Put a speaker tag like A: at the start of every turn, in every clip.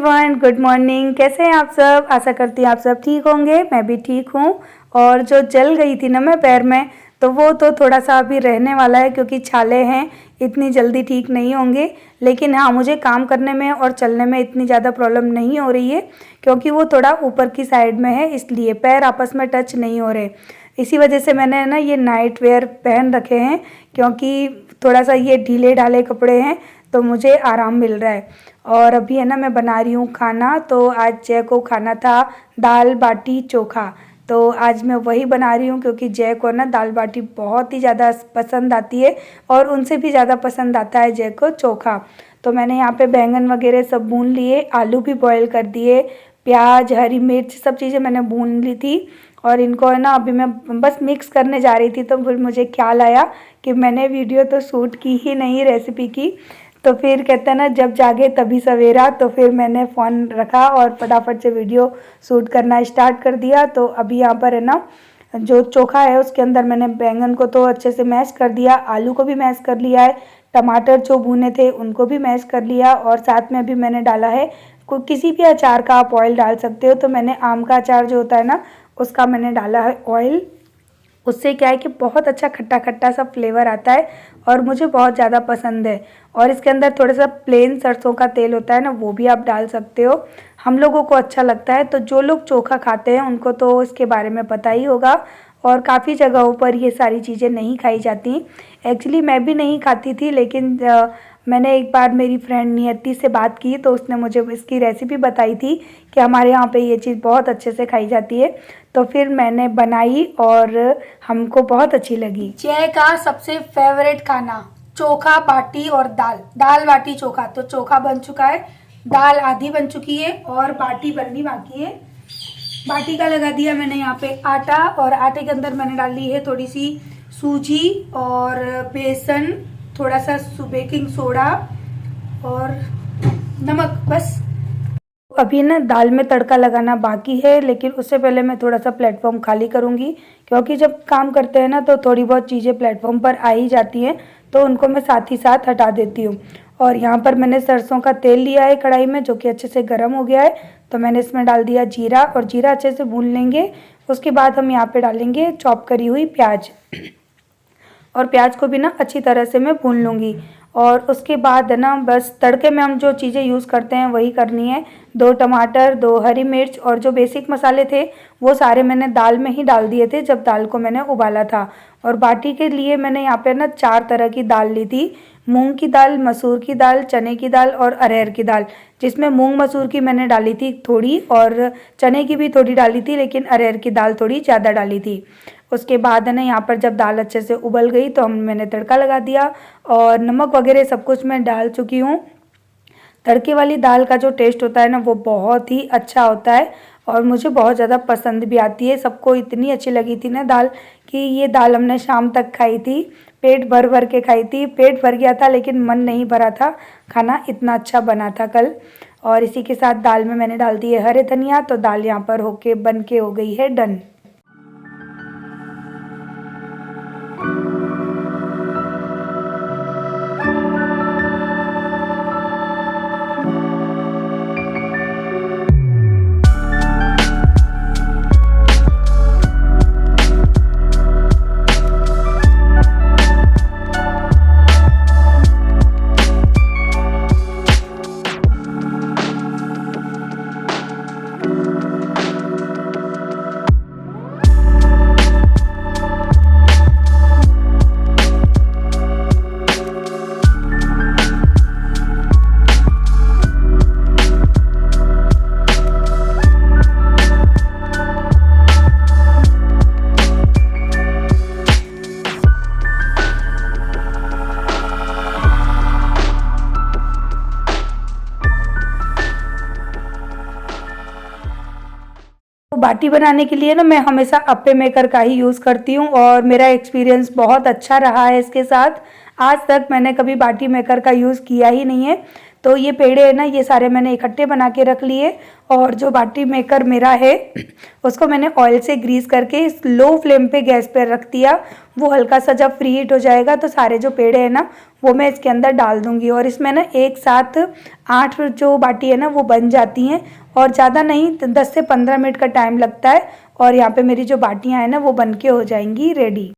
A: Everyone, good morning. कैसे हैं आप सब? आशा करती हूँ आप सब ठीक होंगे। मैं भी ठीक हूँ। और जो जल गई थी ना मैं पैर में, तो वो तो थोड़ा सा अभी रहने वाला है क्योंकि छाले हैं, इतनी जल्दी ठीक नहीं होंगे। लेकिन हाँ, मुझे काम करने में और चलने में इतनी ज़्यादा प्रॉब्लम नहीं हो रही है क्योंकि वो थोड़ा ऊपर की साइड में है, इसलिए पैर आपस में टच नहीं हो रहे। इसी वजह से मैंने ना ये नाइट वेयर पहन रखे हैं क्योंकि थोड़ा सा ये ढीले ढाले कपड़े हैं तो मुझे आराम मिल रहा है। और अभी है ना मैं बना रही हूँ खाना। तो आज जय को खाना था दाल बाटी चोखा, तो आज मैं वही बना रही हूँ क्योंकि जय को ना दाल बाटी बहुत ही ज़्यादा पसंद आती है और उनसे भी ज़्यादा पसंद आता है जय को चोखा। तो मैंने यहाँ पे बैंगन वगैरह सब भून लिए, आलू भी बॉईल कर दिए, प्याज हरी मिर्च सब चीज़ें मैंने भून ली थी। और इनको है ना अभी मैं बस मिक्स करने जा रही थी तो फिर मुझे ख्याल आया कि मैंने वीडियो तो शूट की ही नहीं रेसिपी की। तो फिर कहते हैं ना जब जागे तभी सवेरा, तो फिर मैंने फ़ोन रखा और फटाफट से वीडियो शूट करना स्टार्ट कर दिया। तो अभी यहाँ पर है ना जो चोखा है उसके अंदर मैंने बैंगन को तो अच्छे से मैश कर दिया, आलू को भी मैश कर लिया है, टमाटर जो भुने थे उनको भी मैश कर लिया और साथ में अभी मैंने डाला है किसी भी अचार का आप ऑयल डाल सकते हो। तो मैंने आम का अचार जो होता है ना उसका मैंने डाला है ऑयल। उससे क्या है कि बहुत अच्छा खट्टा खट्टा सा फ्लेवर आता है और मुझे बहुत ज़्यादा पसंद है। और इसके अंदर थोड़ा सा प्लेन सरसों का तेल होता है ना, वो भी आप डाल सकते हो, हम लोगों को अच्छा लगता है। तो जो लोग चोखा खाते हैं उनको तो इसके बारे में पता ही होगा। और काफ़ी जगहों पर ये सारी चीज़ें नहीं खाई जाती। एक्चुअली मैं भी नहीं खाती थी, लेकिन मैंने एक बार मेरी फ्रेंड नियति से बात की तो उसने मुझे इसकी रेसिपी बताई थी कि हमारे यहाँ पे ये चीज़ बहुत अच्छे से खाई जाती है। तो फिर मैंने बनाई और हमको बहुत अच्छी लगी।
B: जय का सबसे फेवरेट खाना चोखा बाटी और दाल, दाल बाटी चोखा। तो चोखा बन चुका है, दाल आधी बन चुकी है और बाटी बननी बाकी है। बाटी का लगा दिया मैंने यहाँ पे आटा और आटे के अंदर मैंने डाल ली है थोड़ी सी सूजी और बेसन, थोड़ा सा बेकिंग सोडा और नमक, बस।
A: अभी ना दाल में तड़का लगाना बाकी है, लेकिन उससे पहले मैं थोड़ा सा प्लेटफॉर्म खाली करूँगी क्योंकि जब काम करते हैं ना तो थोड़ी बहुत चीज़ें प्लेटफॉर्म पर आ ही जाती हैं, तो उनको मैं साथ ही साथ हटा देती हूँ। और यहाँ पर मैंने सरसों का तेल लिया है कढ़ाई में जो कि अच्छे से गर्म हो गया है। तो मैंने इसमें डाल दिया जीरा और जीरा अच्छे से भून लेंगे। उसके बाद हम यहाँ पर डालेंगे चॉप करी हुई प्याज और प्याज को भी ना अच्छी तरह से मैं भून लूँगी। और उसके बाद है ना बस तड़के में हम जो चीज़ें यूज़ करते हैं वही करनी है। 2 टमाटर, 2 हरी मिर्च और जो बेसिक मसाले थे वो सारे मैंने दाल में ही डाल दिए थे जब दाल को मैंने उबाला था। और बाटी के लिए मैंने यहाँ पे ना 4 तरह की दाल ली थी, मूंग की दाल, मसूर की दाल, चने की दाल और अरहर की दाल। जिसमें मूंग मसूर की मैंने डाली थी थोड़ी और चने की भी थोड़ी डाली थी, लेकिन अरहर की दाल थोड़ी ज़्यादा डाली थी। उसके बाद है ना यहाँ पर जब दाल अच्छे से उबल गई तो मैंने तड़का लगा दिया और नमक वगैरह सब कुछ मैं डाल चुकी हूँ। तड़के वाली दाल का जो टेस्ट होता है ना वो बहुत ही अच्छा होता है और मुझे बहुत ज़्यादा पसंद भी आती है। सबको इतनी अच्छी लगी थी ना दाल कि ये दाल हमने शाम तक खाई थी, पेट भर भर के खाई थी। पेट भर गया था लेकिन मन नहीं भरा था, खाना इतना अच्छा बना था कल। और इसी के साथ दाल में मैंने डाल दिए हरे धनिया। तो दाल यहाँ पर बन के हो गई है डन। बाटी बनाने के लिए ना मैं हमेशा अप्पे मेकर का ही यूज़ करती हूँ और मेरा एक्सपीरियंस बहुत अच्छा रहा है इसके साथ। आज तक मैंने कभी बाटी मेकर का यूज़ किया ही नहीं है। तो ये पेड़े है ना, ये सारे मैंने इकट्ठे बना के रख लिए। और जो बाटी मेकर मेरा है उसको मैंने ऑयल से ग्रीस करके लो फ्लेम पे गैस पे रख दिया। वो हल्का सा जब फ्री हीट हो जाएगा तो सारे जो पेड़े हैं ना वो मैं इसके अंदर डाल दूंगी। और इसमें ना एक साथ 8 जो बाटी है ना वो बन जाती हैं, और ज़्यादा नहीं 10 से 15 मिनट का टाइम लगता है। और यहाँ पे मेरी जो बाटियाँ हैं ना वो बन के हो जाएंगी रेडी।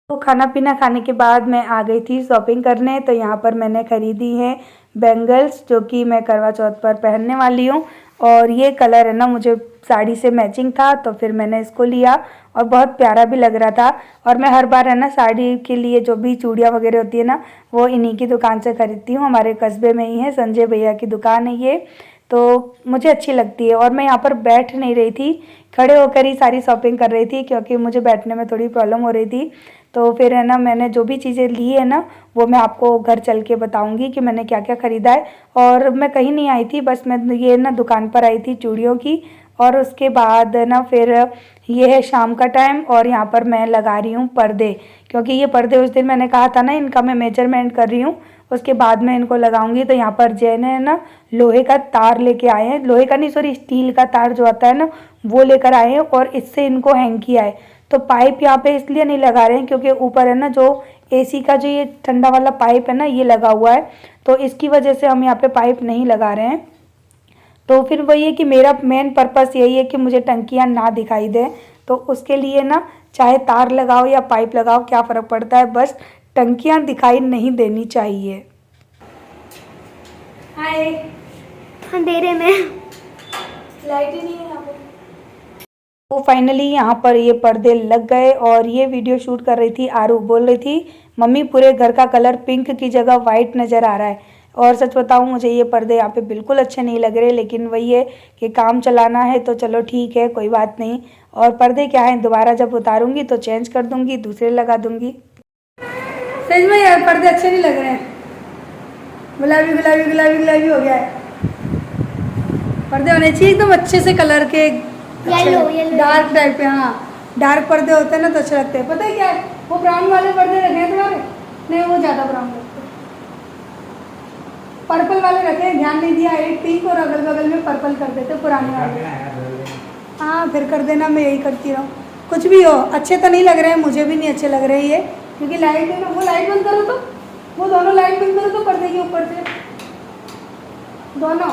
A: तो खाना पीना खाने के बाद मैं आ गई थी शॉपिंग करने। तो यहाँ पर मैंने ख़रीदी है बैंगल्स, जो कि मैं करवा चौथ पर पहनने वाली हूँ। और ये कलर है ना मुझे साड़ी से मैचिंग था, तो फिर मैंने इसको लिया और बहुत प्यारा भी लग रहा था। और मैं हर बार है ना साड़ी के लिए जो भी चूड़ियाँ वगैरह होती है ना वो इन्हीं की दुकान से ख़रीदती हूँ। हमारे कस्बे में ही है, संजय भैया की दुकान है ये, तो मुझे अच्छी लगती है। और मैं यहाँ पर बैठ नहीं रही थी, खड़े होकर ही सारी शॉपिंग कर रही थी, क्योंकि मुझे बैठने में थोड़ी प्रॉब्लम हो रही थी। तो फिर है ना मैंने जो भी चीज़ें ली है ना वो मैं आपको घर चल के बताऊंगी कि मैंने क्या क्या ख़रीदा है। और मैं कहीं नहीं आई थी, बस मैं ये ना दुकान पर आई थी चूड़ियों की। और उसके बाद ना फिर ये है शाम का टाइम, और यहाँ पर मैं लगा रही हूँ पर्दे, क्योंकि ये पर्दे उस दिन मैंने कहा था ना इनका मैं मेजरमेंट कर रही हूँ, उसके बाद मैं इनको लगाऊंगी। तो यहाँ पर जैन है ना लोहे का तार लेके आए हैं, लोहे का नहीं सॉरी स्टील का तार जो आता है ना वो लेकर आए हैं, और इससे इनको हैंग किया है। तो पाइप यहाँ पे इसलिए नहीं लगा रहे हैं क्योंकि ऊपर है ना जो एसी का जो ये ठंडा वाला पाइप है ना ये लगा हुआ है, तो इसकी वजह से हम यहाँ पे पाइप नहीं लगा रहे हैं। तो फिर वही है कि मेरा मेन पर्पस यही है कि मुझे टंकियाँ ना दिखाई दें, तो उसके लिए ना चाहे तार लगाओ या पाइप लगाओ क्या फ़र्क पड़ता है, बस टंकियाँ दिखाई नहीं देनी चाहिए। हाय,
C: अंधेरे में
B: लाइट ही नहीं है यहाँ पे।
A: तो फाइनली यहाँ पर ये पर्दे लग गए। और ये वीडियो शूट कर रही थी आरू, बोल रही थी मम्मी पूरे घर का कलर पिंक की जगह वाइट नज़र आ रहा है। और सच बताऊँ मुझे ये पर्दे यहाँ पे बिल्कुल अच्छे नहीं लग रहे, लेकिन वही है कि काम चलाना है तो चलो ठीक है कोई बात नहीं। और पर्दे क्या है दोबारा जब उतारूँगी तो चेंज कर दूँगी, दूसरे लगा दूँगी।
B: सच में यार पर्दे अच्छे नहीं लग रहे हैं, गुलाबी गुलाबी गुलाबी गुलाबी हो गया है। पर्दे होने चाहिए एकदम अच्छे से कलर के,
C: येलो
B: डार्क टाइप के। हाँ डार्क पर्दे होते हैं ना तो अच्छे लगते हैं। पता है क्या है, वो ब्राउन वाले पर्दे रखे हैं तुम्हारे? नहीं वो ज़्यादा ब्राउन लगते हैं। पर्पल वाले रखे हैं, ध्यान नहीं दिया, एक पिंक और अगल बगल में पर्पल कर देते पुराने वाले। हाँ फिर कर देना, मैं यही करती रहूँ। कुछ भी हो, अच्छे तो नहीं लग रहे हैं, मुझे भी नहीं अच्छे लग रहे हैं ये, क्योंकि लाइट है ना। वो लाइट बंद करो तो, वो दोनों लाइट बंद करो तो पर्दे के ऊपर से दोनों,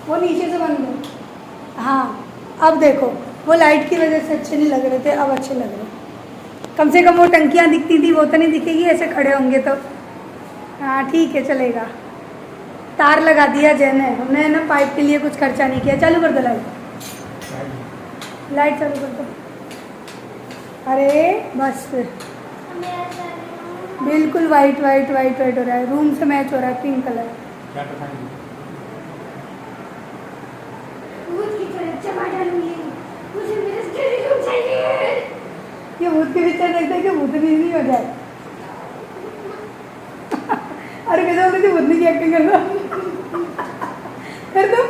B: वो नीचे से बंद करो। हाँ अब देखो वो लाइट की वजह से अच्छे नहीं लग रहे थे, अब अच्छे लग रहे हैं। कम से कम वो टंकियाँ दिखती थी, वो तो नहीं दिखेगी ऐसे खड़े होंगे तो। हाँ ठीक है चलेगा। तार लगा दिया जैन है, हमने ना पाइप के लिए कुछ खर्चा नहीं किया। चालू कर दो लाइट, लाइट चालू कर दो। अरे बस फिर बिल्कुल वाइट वाइट वाइट वाइट हो रहा है, रूम से मैच हो रहा है पिंक कलर। ये भूत के पिक्चर देखते कि भूत भी नहीं हो जाए। अरे कैसे बोलती थी भूतनी की एक्टिंग कर दो, कर दो,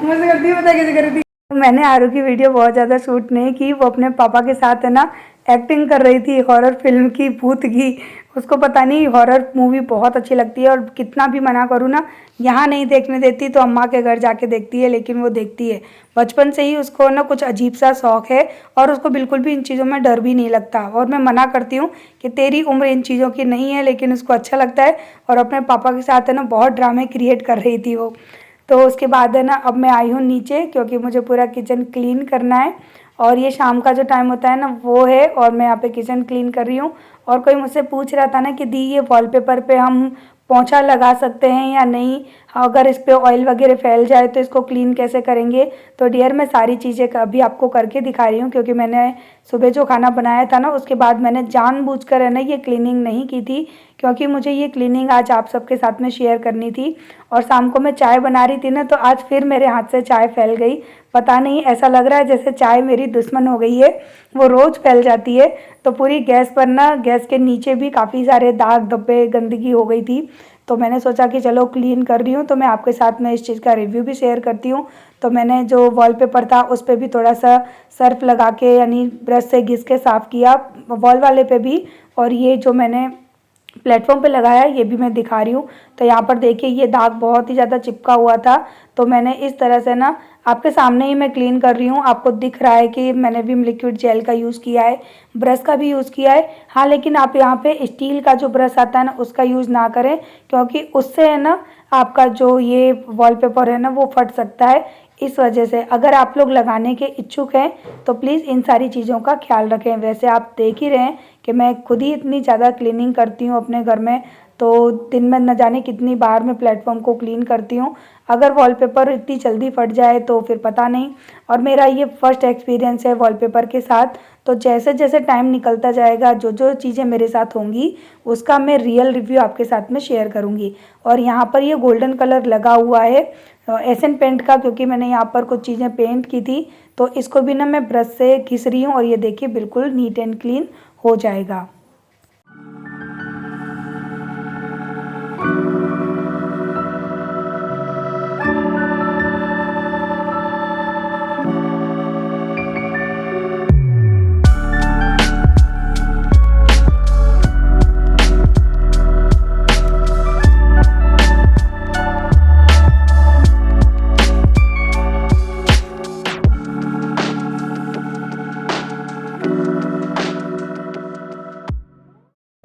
B: मजा करती है, पता कैसे कर रही थी।
A: मैंने आरू की वीडियो बहुत ज़्यादा शूट नहीं की, वो अपने पापा के साथ है ना एक्टिंग कर रही थी हॉरर फिल्म की, भूत की। उसको पता नहीं हॉरर मूवी बहुत अच्छी लगती है, और कितना भी मना करूँ ना यहाँ नहीं देखने देती, तो अम्मा के घर जाके देखती है, लेकिन वो देखती है। बचपन से ही उसको ना कुछ अजीब सा शौक़ है, और उसको बिल्कुल भी इन चीज़ों में डर भी नहीं लगता। और मैं मना करती हूँ कि तेरी उम्र इन चीज़ों की नहीं है, लेकिन उसको अच्छा लगता है। और अपने पापा के साथ है ना बहुत ड्रामे क्रिएट कर रही थी वो। तो उसके बाद है ना अब मैं आई हूँ नीचे, क्योंकि मुझे पूरा किचन क्लीन करना है। और ये शाम का जो टाइम होता है ना वो है, और मैं यहाँ पे किचन क्लीन कर रही हूँ। और कोई मुझसे पूछ रहा था ना कि दी ये वॉलपेपर पे हम पोंछा लगा सकते हैं या नहीं, अगर इस पे ऑयल वगैरह फैल जाए तो इसको क्लीन कैसे करेंगे। तो डियर मैं सारी चीज़ें अभी आपको करके दिखा रही हूँ, क्योंकि मैंने सुबह जो खाना बनाया था ना उसके बाद मैंने जानबूझकर है ना ये क्लीनिंग नहीं की थी, क्योंकि मुझे ये क्लीनिंग आज आप सबके साथ में शेयर करनी थी। और शाम को मैं चाय बना रही थी ना, तो आज फिर मेरे हाथ से चाय फैल गई। पता नहीं, ऐसा लग रहा है जैसे चाय मेरी दुश्मन हो गई है, वो रोज़ फैल जाती है। तो पूरी गैस पर ना, गैस के नीचे भी काफ़ी सारे दाग धब्बे गंदगी हो गई थी। तो मैंने सोचा कि चलो क्लीन कर रही हूँ तो मैं आपके साथ में इस चीज़ का रिव्यू भी शेयर करती हूँ। तो मैंने जो वॉलपेपर था उस पर भी थोड़ा सा सर्फ लगा के यानी ब्रश से घिस के साफ़ किया, वॉल वाले पे भी। और ये जो मैंने प्लेटफॉर्म पे लगाया ये भी मैं दिखा रही हूँ। तो यहाँ पर देखिए ये दाग बहुत ही ज़्यादा चिपका हुआ था, तो मैंने इस तरह से ना आपके सामने ही मैं क्लीन कर रही हूँ। आपको दिख रहा है कि मैंने भी लिक्विड जेल का यूज़ किया है, ब्रश का भी यूज़ किया है। हाँ, लेकिन आप यहाँ पे स्टील का जो ब्रश आता है ना उसका यूज़ ना करें, क्योंकि उससे है ना आपका जो ये वॉलपेपर है ना वो फट सकता है। इस वजह से अगर आप लोग लगाने के इच्छुक हैं तो प्लीज़ इन सारी चीज़ों का ख्याल रखें। वैसे आप देख ही रहे हैं कि मैं खुद ही इतनी ज़्यादा क्लीनिंग करती हूँ अपने घर में, तो दिन में न जाने कितनी बार मैं प्लेटफॉर्म को क्लीन करती हूँ। अगर वॉलपेपर इतनी जल्दी फट जाए तो फिर पता नहीं। और मेरा ये फर्स्ट एक्सपीरियंस है वॉलपेपर के साथ। तो जैसे जैसे टाइम निकलता जाएगा, जो जो चीज़ें मेरे साथ होंगी उसका मैं रियल रिव्यू आपके साथ में शेयर करूँगी। और यहाँ पर ये गोल्डन कलर लगा हुआ है एशियन पेंट का, क्योंकि मैंने यहाँ पर कुछ चीज़ें पेंट की थी। तो इसको भी ना मैं ब्रश से घिस रही हूँ और ये देखिए बिल्कुल नीट एंड क्लीन हो जाएगा।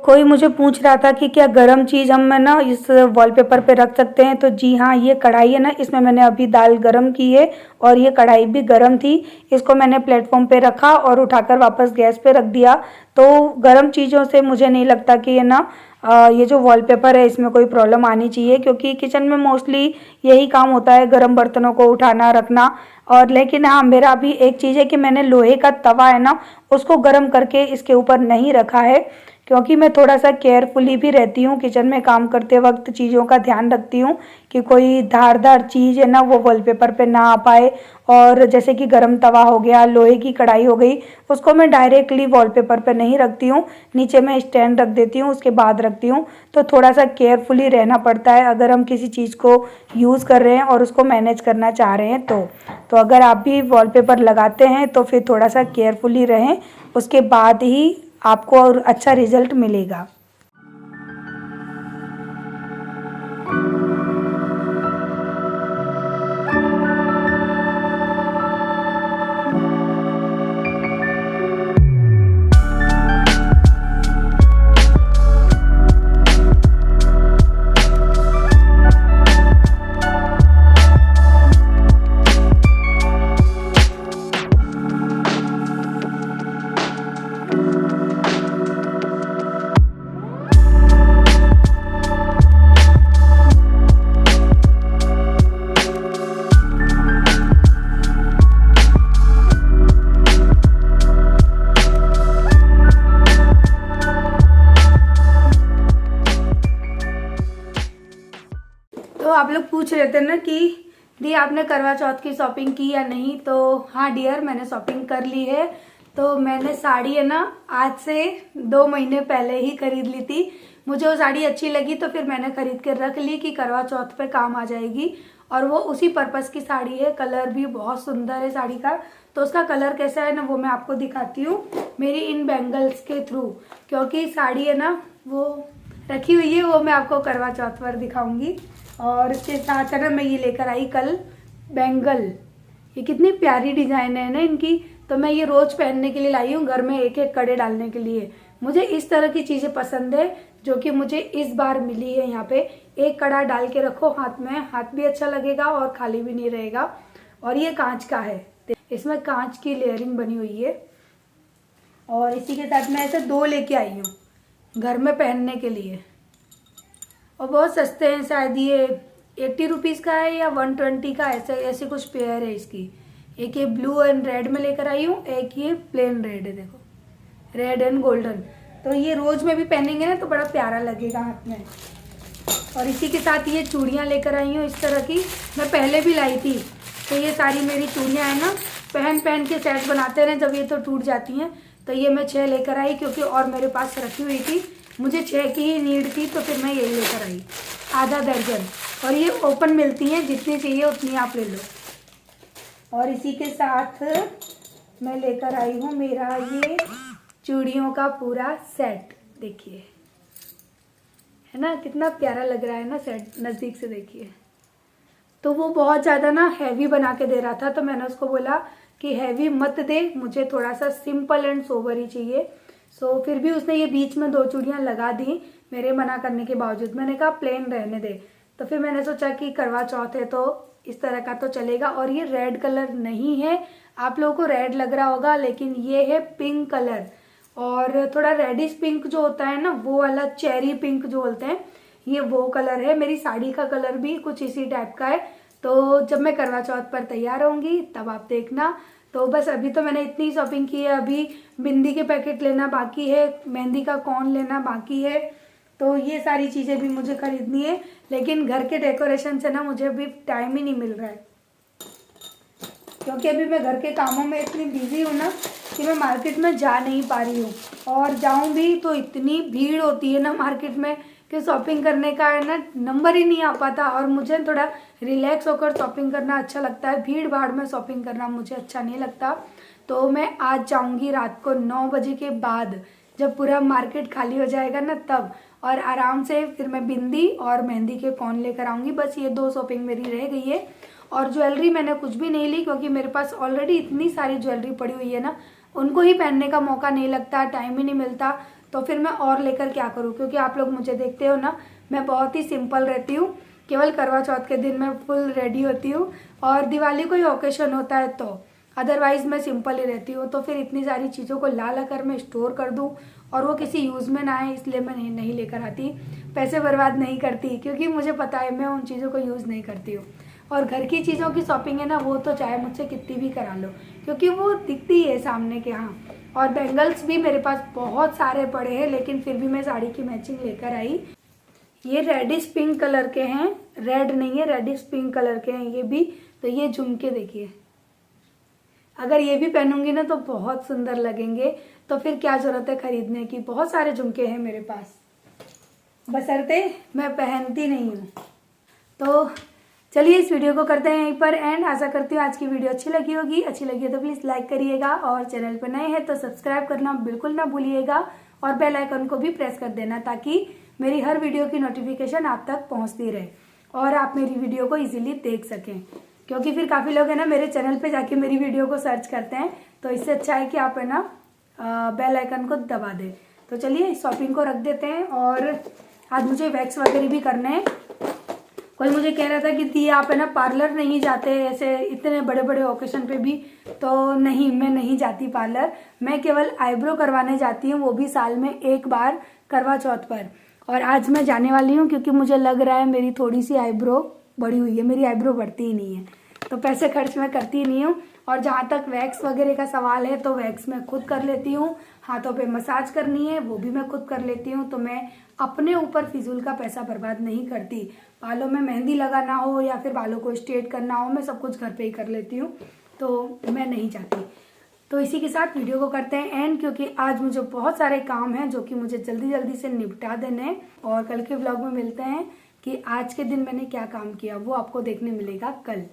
A: कोई मुझे पूछ रहा था कि क्या गरम चीज़ हम ना इस वॉलपेपर पे रख सकते हैं। तो जी हाँ, ये कढ़ाई है ना, इसमें मैंने अभी दाल गरम की है और ये कढ़ाई भी गरम थी। इसको मैंने प्लेटफॉर्म पे रखा और उठाकर वापस गैस पे रख दिया। तो गरम चीज़ों से मुझे नहीं लगता कि ये ना ये जो वॉलपेपर है इसमें कोई प्रॉब्लम आनी चाहिए, क्योंकि किचन में मोस्टली यही काम होता है, गरम बर्तनों को उठाना रखना। और लेकिन हाँ, मेरा अभी एक चीज़ है कि मैंने लोहे का तवा है ना उसको गर्म करके इसके ऊपर नहीं रखा है, क्योंकि मैं थोड़ा सा केयरफुली भी रहती हूँ किचन में काम करते वक्त, चीज़ों का ध्यान रखती हूँ कि कोई धारदार चीज़ है ना वो वॉलपेपर पे ना आ पाए। और जैसे कि गरम तवा हो गया, लोहे की कढ़ाई हो गई, उसको मैं डायरेक्टली वॉलपेपर पे नहीं रखती हूँ, नीचे मैं स्टैंड रख देती हूँ, उसके बाद रखती हूँ। तो थोड़ा सा केयरफुली रहना पड़ता है अगर हम किसी चीज़ को यूज़ कर रहे हैं और उसको मैनेज करना चाह रहे हैं। तो अगर आप भी वॉलपेपर लगाते हैं तो फिर थोड़ा सा केयरफुली रहें, उसके बाद ही आपको और अच्छा रिजल्ट मिलेगा।
B: तो आप लोग पूछ रहे थे ना कि दी आपने करवा चौथ की शॉपिंग की या नहीं। तो हाँ डियर, मैंने शॉपिंग कर ली है। तो मैंने साड़ी है ना आज से 2 महीने पहले ही खरीद ली थी। मुझे वो साड़ी अच्छी लगी तो फिर मैंने खरीद के रख ली कि करवा चौथ पे काम आ जाएगी। और वो उसी पर्पस की साड़ी है, कलर भी बहुत सुंदर है साड़ी का। तो उसका कलर कैसा है ना वो मैं आपको दिखाती हूँ मेरी इन बैंगल्स के थ्रू, क्योंकि साड़ी है ना वो रखी हुई है, वो मैं आपको करवा चौथ पर दिखाऊंगी। और इसके साथ है ना मैं ये लेकर आई कल बैंगल, ये कितनी प्यारी डिजाइन है ना इनकी। तो मैं ये रोज पहनने के लिए लाई हूँ, घर में एक एक कड़े डालने के लिए। मुझे इस तरह की चीजें पसंद है जो कि मुझे इस बार मिली है। यहाँ पे एक कड़ा डाल के रखो हाथ में, हाथ भी अच्छा लगेगा और खाली भी नहीं रहेगा। और ये कांच का है,
A: इसमें कांच की लेयरिंग बनी हुई है और इसी के साथ मैं ऐसे 2 लेके आई हूँ घर में पहनने के लिए और बहुत सस्ते हैं। शायद ये 80 रुपीज़ का है या 120 का, ऐसे कुछ पेयर है इसकी। एक ये ब्लू एंड रेड में लेकर आई हूँ, एक ये प्लेन रेड है, देखो रेड एंड गोल्डन। तो ये रोज में भी पहनेंगे ना तो बड़ा प्यारा लगेगा हाथ में। और इसी के साथ ये चूड़ियाँ लेकर आई हूँ इस तरह की, मैं पहले भी लाई थी। तो ये सारी मेरी चूड़ियाँ हैं ना, पहन के सेट बनाते रहे, जब ये तो टूट जाती हैं। तो ये मैं 6 लेकर आई क्योंकि और मेरे पास रखी हुई थी, मुझे 6 की ही नीड थी, तो फिर मैं यही लेकर आई, आधा दर्जन। और ये ओपन मिलती हैं, जितनी चाहिए उतनी आप ले लो। और इसी के साथ मैं लेकर आई हूँ मेरा ये चूड़ियों का पूरा सेट, देखिए है ना कितना प्यारा लग रहा है ना सेट, नज़दीक से देखिए। तो वो बहुत ज़्यादा ना हैवी बना के दे रहा था, तो मैंने उसको बोला कि हैवी मत दे, मुझे थोड़ा सा सिंपल एंड सोबर ही चाहिए। सो फिर भी उसने ये बीच में 2 चूड़ियाँ लगा दी मेरे मना करने के बावजूद। मैंने कहा प्लेन रहने दे। तो फिर मैंने सोचा कि करवा चौथ है तो इस तरह का तो चलेगा। और ये रेड कलर नहीं है, आप लोगों को रेड लग रहा होगा, लेकिन ये है पिंक कलर और थोड़ा रेडिश पिंक जो होता है ना, वो वाला चेरी पिंक जो बोलते हैं, ये वो कलर है। मेरी साड़ी का कलर भी कुछ इसी टाइप का है। तो जब मैं करवा चौथ पर तैयार होंगी तब आप देखना। तो बस अभी तो मैंने इतनी शॉपिंग की है, अभी बिंदी के पैकेट लेना बाकी है, मेहंदी का कॉन लेना बाकी है। तो ये सारी चीज़ें भी मुझे खरीदनी है, लेकिन घर के डेकोरेशन से ना मुझे अभी टाइम ही नहीं मिल रहा है, क्योंकि अभी मैं घर के कामों में इतनी बिजी हूँ ना कि मैं मार्केट में जा नहीं पा रही हूँ। और जाऊँ भी तो इतनी भीड़ होती है ना मार्केट में कि शॉपिंग करने का है ना नंबर ही नहीं आ पाता। और मुझे थोड़ा रिलैक्स होकर शॉपिंग करना अच्छा लगता है, भीड़ भाड़ में शॉपिंग करना मुझे अच्छा नहीं लगता। तो मैं आज जाऊँगी रात को 9 बजे के बाद, जब पूरा मार्केट खाली हो जाएगा ना तब, और आराम से फिर मैं बिंदी और मेहंदी के कॉन लेकर आऊँगी। बस ये 2 शॉपिंग मेरी रह गई है। और ज्वेलरी मैंने कुछ भी नहीं ली, क्योंकि मेरे पास ऑलरेडी इतनी सारी ज्वेलरी पड़ी हुई है ना, उनको ही पहनने का मौका नहीं लगता, टाइम ही नहीं मिलता। तो फिर मैं और लेकर क्या करूँ, क्योंकि आप लोग मुझे देखते हो ना, मैं बहुत ही सिंपल रहती हूँ। केवल करवा चौथ के दिन मैं फुल रेडी होती हूँ और दिवाली कोई ओकेशन होता है तो, अदरवाइज मैं सिंपल ही रहती हूँ। तो फिर इतनी सारी चीज़ों को ला कर मैं स्टोर कर दूँ और वो किसी यूज़ में ना आए, इसलिए मैं नहीं लेकर आती, पैसे बर्बाद नहीं करती, क्योंकि मुझे पता है मैं उन चीज़ों को यूज़ नहीं करती हूँ। और घर की चीज़ों की शॉपिंग है ना, वो तो चाहे मुझसे कितनी भी करा लो, क्योंकि वो दिखती है सामने के। हाँ, और बैंगल्स भी मेरे पास बहुत सारे पड़े हैं, लेकिन फिर भी मैं साड़ी की मैचिंग लेकर आई। ये रेडिश पिंक कलर के हैं, रेड नहीं है, रेडिश पिंक कलर के हैं ये भी। तो ये झुमके देखिए, अगर ये भी पहनूंगी ना तो बहुत सुंदर लगेंगे। तो फिर क्या जरूरत है खरीदने की, बहुत सारे झुमके हैं मेरे पास, बशर्ते मैं पहनती नहीं हूँ। तो चलिए इस वीडियो को करते हैं यहीं पर एंड। आशा करती हूँ आज की वीडियो अच्छी लगी होगी। अच्छी लगी हो तो प्लीज़ लाइक करिएगा और चैनल पर नए हैं तो सब्सक्राइब करना बिल्कुल ना भूलिएगा और बेल आइकन को भी प्रेस कर देना, ताकि मेरी हर वीडियो की नोटिफिकेशन आप तक पहुँचती रहे और आप मेरी वीडियो को ईजिली देख सकें। क्योंकि फिर काफ़ी लोग है ना मेरे चैनल पर जाके मेरी वीडियो को सर्च करते हैं, तो इससे अच्छा है कि आप है ना बेल आइकन को दबा दें। तो चलिए शॉपिंग को रख देते हैं। और आज मुझे वैक्स वगैरह भी करने हैं। कोई मुझे कह रहा था कि दी आप है ना पार्लर नहीं जाते ऐसे इतने बड़े बड़े ओकेशन पे भी, तो नहीं, मैं नहीं जाती पार्लर। मैं केवल आईब्रो करवाने जाती हूँ, वो भी साल में 1 बार करवा चौथ पर। और आज मैं जाने वाली हूँ क्योंकि मुझे लग रहा है मेरी थोड़ी सी आईब्रो बढ़ी हुई है। मेरी आईब्रो बढ़ती ही नहीं है, तो पैसे खर्च मैं करती ही नहीं हूँ। और जहाँ तक वैक्स वगैरह का सवाल है तो वैक्स मैं खुद कर लेती हूँ। हाथों पे मसाज करनी है वो भी मैं खुद कर लेती हूँ। तो मैं अपने ऊपर फिजूल का पैसा बर्बाद नहीं करती। बालों में मेहंदी लगाना हो या फिर बालों को स्ट्रेट करना हो, मैं सब कुछ घर पे ही कर लेती हूँ, तो मैं नहीं चाहती। तो इसी के साथ वीडियो को करते हैं एंड, क्योंकि आज मुझे बहुत सारे काम हैं जो कि मुझे जल्दी जल्दी से निपटा देने हैं। और कल के व्लॉग में मिलते हैं कि आज के दिन मैंने क्या काम किया, वो आपको देखने मिलेगा कल।